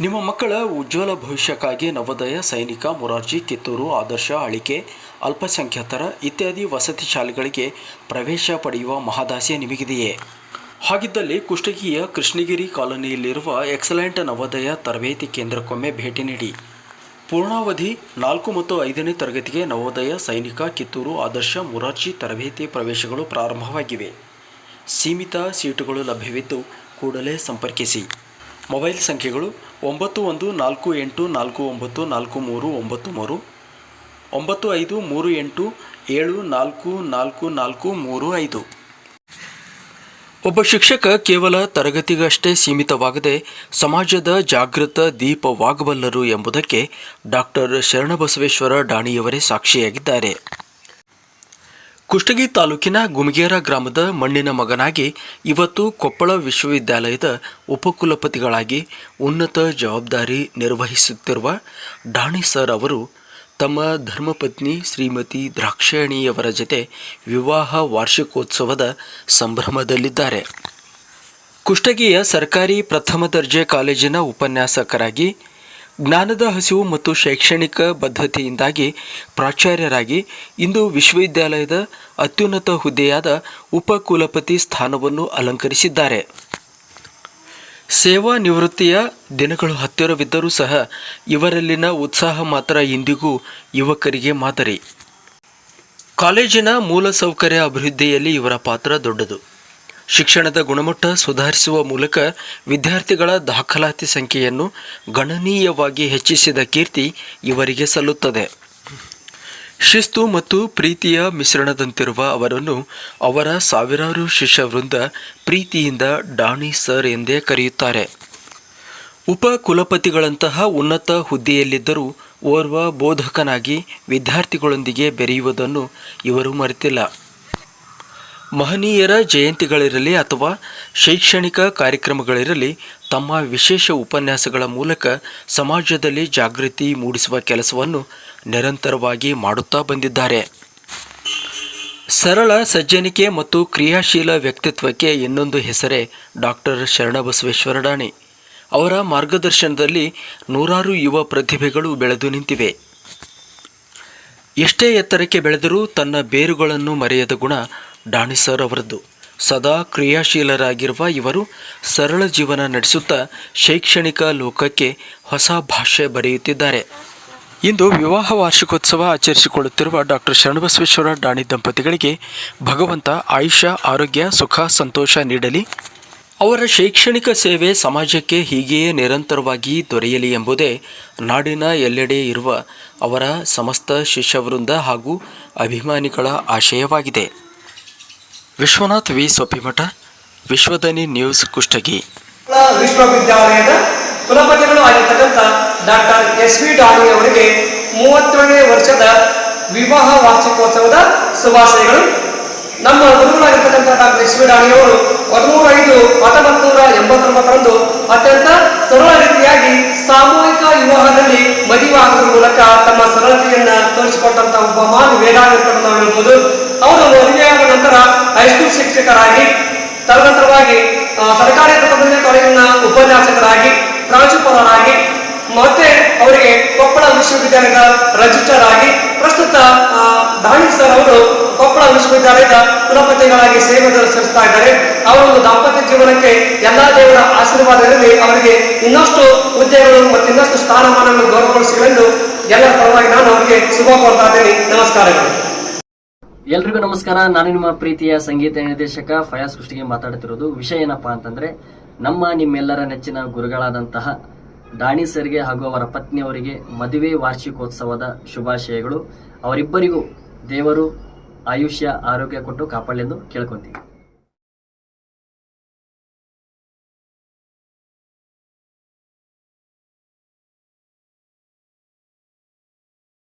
ನಿಮ್ಮ ಮಕ್ಕಳ ಉಜ್ವಲ ಭವಿಷ್ಯಕ್ಕಾಗಿ ನವೋದಯ, ಸೈನಿಕ, ಮೊರಾರ್ಜಿ, ಕಿತ್ತೂರು, ಆದರ್ಶ, ಅಳಿಕೆ, ಅಲ್ಪಸಂಖ್ಯಾತರ ಇತ್ಯಾದಿ ವಸತಿ ಶಾಲೆಗಳಿಗೆ ಪ್ರವೇಶ ಪಡೆಯುವ ಮಹದಾಸೆ ನಿಮಗಿದೆಯೇ? ಹಾಗಿದ್ದಲ್ಲಿ ಕುಷ್ಟಗಿಯ ಕೃಷ್ಣಗಿರಿ ಕಾಲೋನಿಯಲ್ಲಿರುವ ಎಕ್ಸಲೆಂಟ್ ನವೋದಯ ತರಬೇತಿ ಕೇಂದ್ರಕ್ಕೊಮ್ಮೆ ಭೇಟಿ ನೀಡಿ. ಪೂರ್ಣಾವಧಿ 4 ಮತ್ತು 5ನೇ ತರಗತಿಗೆ ನವೋದಯ, ಸೈನಿಕ, ಕಿತ್ತೂರು, ಆದರ್ಶ, ಮೊರಾರ್ಜಿ ತರಬೇತಿ ಪ್ರವೇಶಗಳು ಪ್ರಾರಂಭವಾಗಿವೆ. ಸೀಮಿತ ಸೀಟುಗಳು ಲಭ್ಯವಿದ್ದು ಕೂಡಲೇ ಸಂಪರ್ಕಿಸಿ. ಮೊಬೈಲ್ ಸಂಖ್ಯೆಗಳು 9148494393, 9538744435. ಒಬ್ಬ ಶಿಕ್ಷಕ ಕೇವಲ ತರಗತಿಗಷ್ಟೇ ಸೀಮಿತವಾಗದೆ ಸಮಾಜದ ಜಾಗೃತ ದೀಪವಾಗಬಲ್ಲರು ಎಂಬುದಕ್ಕೆ ಡಾಕ್ಟರ್ ಶರಣಬಸವೇಶ್ವರ ದಾಣಿಯವರೇ ಸಾಕ್ಷಿಯಾಗಿದ್ದಾರೆ. ಕುಷ್ಟಗಿ ತಾಲೂಕಿನ ಗುಮಗೇರ ಗ್ರಾಮದ ಮಣ್ಣಿನ ಮಗನಾಗಿ ಇವತ್ತು ಕೊಪ್ಪಳ ವಿಶ್ವವಿದ್ಯಾಲಯದ ಉಪಕುಲಪತಿಗಳಾಗಿ ಉನ್ನತ ಜವಾಬ್ದಾರಿ ನಿರ್ವಹಿಸುತ್ತಿರುವ ದಾಣಿ ಸರ್ ಅವರು ತಮ್ಮ ಧರ್ಮಪತ್ನಿ ಶ್ರೀಮತಿ ದ್ರಾಕ್ಷಾಯಣಿಯವರ ಜತೆ ವಿವಾಹ ವಾರ್ಷಿಕೋತ್ಸವದ ಸಂಭ್ರಮದಲ್ಲಿದ್ದಾರೆ. ಕುಷ್ಟಗಿಯ ಸರ್ಕಾರಿ ಪ್ರಥಮ ದರ್ಜೆ ಕಾಲೇಜಿನ ಉಪನ್ಯಾಸಕರಾಗಿ ಜ್ಞಾನದ ಹಸಿವು ಮತ್ತು ಶೈಕ್ಷಣಿಕ ಬದ್ಧತೆಯಿಂದಾಗಿ ಪ್ರಾಚಾರ್ಯರಾಗಿ ಇಂದು ವಿಶ್ವವಿದ್ಯಾಲಯದ ಅತ್ಯುನ್ನತ ಹುದ್ದೆಯಾದ ಉಪಕುಲಪತಿ ಸ್ಥಾನವನ್ನು ಅಲಂಕರಿಸಿದ್ದಾರೆ. ಸೇವಾ ನಿವೃತ್ತಿಯ ದಿನಗಳು ಹತ್ತಿರವಿದ್ದರೂ ಸಹ ಇವರಲ್ಲಿನ ಉತ್ಸಾಹ ಮಾತ್ರ ಇಂದಿಗೂ ಯುವಕರಿಗೆ ಮಾದರಿ. ಕಾಲೇಜಿನ ಮೂಲಸೌಕರ್ಯ ಅಭಿವೃದ್ಧಿಯಲ್ಲಿ ಇವರ ಪಾತ್ರ ದೊಡ್ಡದು. ಶಿಕ್ಷಣದ ಗುಣಮಟ್ಟ ಸುಧಾರಿಸುವ ಮೂಲಕ ವಿದ್ಯಾರ್ಥಿಗಳ ದಾಖಲಾತಿ ಸಂಖ್ಯೆಯನ್ನು ಗಣನೀಯವಾಗಿ ಹೆಚ್ಚಿಸಿದ ಕೀರ್ತಿ ಇವರಿಗೆ ಸಲ್ಲುತ್ತದೆ. ಶಿಸ್ತು ಮತ್ತು ಪ್ರೀತಿಯ ಮಿಶ್ರಣದಂತಿರುವ ಅವರನ್ನು ಅವರ ಸಾವಿರಾರು ಶಿಷ್ಯವೃಂದ ಪ್ರೀತಿಯಿಂದ ದಾಣಿ ಸರ್ ಎಂದೇ ಕರೆಯುತ್ತಾರೆ. ಉಪಕುಲಪತಿಗಳಂತಹ ಉನ್ನತ ಹುದ್ದೆಯಲ್ಲಿದ್ದರೂ ಓರ್ವ ಬೋಧಕನಾಗಿ ವಿದ್ಯಾರ್ಥಿಗಳೊಂದಿಗೆ ಬೆರೆಯುವುದನ್ನು ಇವರು ಮರೆತಿಲ್ಲ. ಮಹನೀಯರ ಜಯಂತಿಗಳಿರಲಿ ಅಥವಾ ಶೈಕ್ಷಣಿಕ ಕಾರ್ಯಕ್ರಮಗಳಿರಲಿ ತಮ್ಮ ವಿಶೇಷ ಉಪನ್ಯಾಸಗಳ ಮೂಲಕ ಸಮಾಜದಲ್ಲಿ ಜಾಗೃತಿ ಮೂಡಿಸುವ ಕೆಲಸವನ್ನು ನಿರಂತರವಾಗಿ ಮಾಡುತ್ತಾ ಬಂದಿದ್ದಾರೆ. ಸರಳ ಸಜ್ಜನಿಕೆ ಮತ್ತು ಕ್ರಿಯಾಶೀಲ ವ್ಯಕ್ತಿತ್ವಕ್ಕೆ ಇನ್ನೊಂದು ಹೆಸರೇ ಡಾಕ್ಟರ್ ಶರಣಬಸವೇಶ್ವರ ದಾಣಿ. ಅವರ ಮಾರ್ಗದರ್ಶನದಲ್ಲಿ ನೂರಾರು ಯುವ ಪ್ರತಿಭೆಗಳು ಬೆಳೆದು ನಿಂತಿವೆ. ಎಷ್ಟೇ ಎತ್ತರಕ್ಕೆ ಬೆಳೆದರೂ ತನ್ನ ಬೇರುಗಳನ್ನು ಮರೆಯದ ಗುಣ ದಾಣಿ ಸರ್ ಅವರದ್ದು. ಸದಾ ಕ್ರಿಯಾಶೀಲರಾಗಿರುವ ಇವರು ಸರಳ ಜೀವನ ನಡೆಸುತ್ತಾ ಶೈಕ್ಷಣಿಕ ಲೋಕಕ್ಕೆ ಹೊಸ ಭಾಷೆ ಬರೆಯುತ್ತಿದ್ದಾರೆ. ಇಂದು ವಿವಾಹ ವಾರ್ಷಿಕೋತ್ಸವ ಆಚರಿಸಿಕೊಳ್ಳುತ್ತಿರುವ ಡಾಕ್ಟರ್ ಶರಣಬಸವೇಶ್ವರ ದಾಣಿ ದಂಪತಿಗಳಿಗೆ ಭಗವಂತ ಆಯುಷ್ಯ, ಆರೋಗ್ಯ, ಸುಖ, ಸಂತೋಷ ನೀಡಲಿ. ಅವರ ಶೈಕ್ಷಣಿಕ ಸೇವೆ ಸಮಾಜಕ್ಕೆ ಹೀಗೆಯೇ ನಿರಂತರವಾಗಿ ದೊರೆಯಲಿ ಎಂಬುದೇ ನಾಡಿನ ಎಲ್ಲೆಡೆ ಇರುವ ಅವರ ಸಮಸ್ತ ಶಿಷ್ಯವೃಂದ ಹಾಗೂ ಅಭಿಮಾನಿಗಳ ಆಶಯವಾಗಿದೆ. Vishwanath V Soppimath, Vishwadani news, Kushtagi. ವಿಶ್ವವಿದ್ಯಾಲಯದ ಕುಲಪತಿಗಳು ಆಗಿರ್ತಕ್ಕಂಥ ಡಾಕ್ಟರ್ ಎಸ್.ವಿ. ದಾಣಿ ಅವರಿಗೆ 30ನೇ ವರ್ಷದ ವಿವಾಹ ವಾರ್ಷಿಕೋತ್ಸವದ ಶುಭಾಶಯಗಳು. ನಮ್ಮ ಗುರುಗಳಾಗಿರ್ತಕ್ಕಂಥ ಡಾಕ್ಟರ್ ಎಸ್.ವಿ. ದಾಣಿ ಅವರು 13/5/1989 ಅತ್ಯಂತ ಸರಳ ರೀತಿಯಾಗಿ ಸಾಮೂಹಿಕ ವಿವಾಹದಲ್ಲಿ ಮದುವೆ ಆಗುವ ಮೂಲಕ ತಮ್ಮ ಸರಳತೆಯನ್ನ ತೋರಿಸಿಕೊಟ್ಟಂತ ಒಬ್ಬ ಮಹಾನ್ ವೇದಾಂತ ನಾವು ಹೇಳ್ಬೋದು. ಅವರು ಮದುವೆಯಾದ ನಂತರ ಹೈಸ್ಕೂಲ್ ಶಿಕ್ಷಕರಾಗಿ, ತದನಂತರವಾಗಿ ಸರ್ಕಾರಿ ಪ್ರಥಮ ದರ್ಜೆ ಕಾಲೇಜಿನ ಉಪನ್ಯಾಸಕರಾಗಿ, ಪ್ರಾಂಶುಪಾಲರಾಗಿ, ಮತ್ತೆ ಅವರಿಗೆ ಕೊಪ್ಪಳ ವಿಶ್ವವಿದ್ಯಾಲಯದ ರಿಜಿಸ್ಟ್ರಾರ್ ಆಗಿ, ಪ್ರಸ್ತುತ ದಾಣಿ ಸರ್ ಅವರು ಕೊಪ್ಪಳ ವಿಶ್ವವಿದ್ಯಾಲಯದ ಕುಲಪತಿಗಳಾಗಿ ಸೇವೆ ಸಲ್ಲಿಸ್ತಾ ಇದ್ದಾರೆ. ಅವರ ಒಂದು ದಾಂಪತ್ಯ ಜೀವನಕ್ಕೆ ಎಲ್ಲಾ ದೇವರ ಆಶೀರ್ವಾದದಲ್ಲಿ ಅವರಿಗೆ ಇನ್ನಷ್ಟು ಹುದ್ದೆಗಳು ಮತ್ತು ಇನ್ನಷ್ಟು ಸ್ಥಾನಮಾನಗಳನ್ನು ಗೌರವಗೊಳಿಸಲೆಂದು ಎಲ್ಲರ ಪರವಾಗಿ ನಾನು ಅವರಿಗೆ ಶುಭ ಕೋರ್ತಾ ಇದ್ದೇನೆ. ನಮಸ್ಕಾರಗಳು. ಎಲ್ರಿಗೂ ನಮಸ್ಕಾರ. ನಾನು ನಿಮ್ಮ ಪ್ರೀತಿಯ ಸಂಗೀತ ನಿರ್ದೇಶಕ ಫಯಾಜ್ ಕುಷ್ಟಗಿ ಮಾತಾಡ್ತಿರೋದು. ವಿಷಯ ಏನಪ್ಪಾ ಅಂತಂದ್ರೆ, ನಿಮ್ಮೆಲ್ಲರ ನೆಚ್ಚಿನ ಗುರುಗಳಾದಂತಹ ದಾಣಿ ಸರ್ಗೆ ಹಾಗೂ ಅವರ ಪತ್ನಿಯವರಿಗೆ ಮದುವೆ ವಾರ್ಷಿಕೋತ್ಸವದ ಶುಭಾಶಯಗಳು. ಅವರಿಬ್ಬರಿಗೂ ದೇವರು ಆಯುಷ್ಯ, ಆರೋಗ್ಯ ಕೊಟ್ಟು ಕಾಪಾಡಲೆಂದು ಕೇಳ್ಕೊಂತೀವಿ.